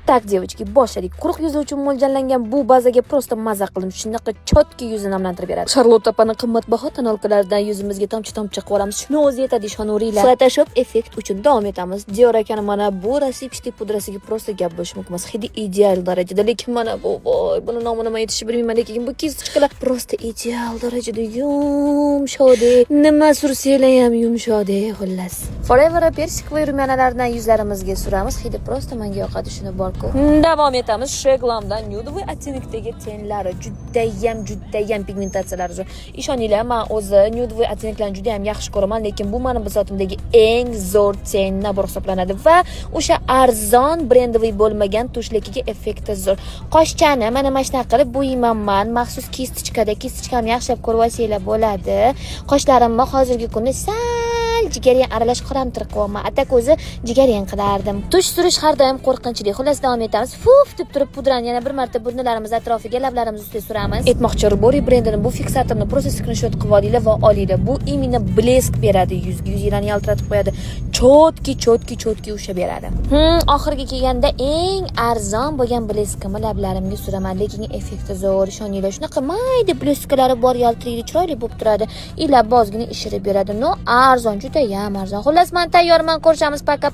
Так, девочки, boshladik. Quruq yuzi uchun mo'ljallangan bu bazaga prosta maza qildim. Shunaqa chotki yuzni namlantirib beradi. Charlotte opaning qimmatbaho tonalkalaridan yuzimizga tomchi-tomchi qilib olamiz. Shuni o'zi yetadi ishonavringlar. Photoshop effekt uchun davom etamiz. Dior akaning mana bu rasipchli pudrasiga prosta gap bo'lishi mumkin emas. Hidi ideal darajada, lekin mana bu buni nomini nima aytishni bilmayman, lekin bu kistichkalar prosta ideal darajada yumshoqdek. Nima sursanglar ham yumshoqdek, xullas. Forever persik va rumyanalardan yuzlarimizga suramiz. Hidi prosta menga yoqadi, shuni borku. Davom etamiz. Sheglamdan nude otteniktagi tenlari judayam pigmentatsiyalari zo'r. Ishoninglar, men o'zi nude otteneklarni juda ham yaxshi ko'raman, lekin bu mening bizotimdagi eng zo'r ten nabor hisoblanadi va o'sha arzon brendoviy bo'lmagan tushligiga effekti zo'r. Qoshchani mana shunaqa qilib bo'yayman. Maxsus kistichkam yaxshilab ko'rib olsanglar bo'ladi. Qoshlarimni hozirgi kunda jigarrang aralash qaramtirib qo'yaman. Atak o'zi jigarrang qilardim. Tush surish har doim qo'rqinchli. Xullas davom etamiz. Fuf deb turib pudrani yana bir marta burnilarimiz atrofiga, lablarimiz ustiga suramiz. Aytmoqchi, Bori brendining bu fiksatorni prosta screenshot qilib olinglar va olinglar. Bu imенно blesk beradi yuzga. Yuzinglarni yaltiratib qo'yadi. Chotki usha beradi. Oxirgi kelganda eng arzon bo'lgan bleskimni lablarimga suraman, lekin effekti zo'r. Ishoninglar, shunaqa mayda bleskalari bor, yaltiraydi, chiroyli bo'lib turadi. Ila bozgina ishirib beradi. No, arzon, juda ham arzon. Xullas, men tayyorman, ko'rishamiz, paka.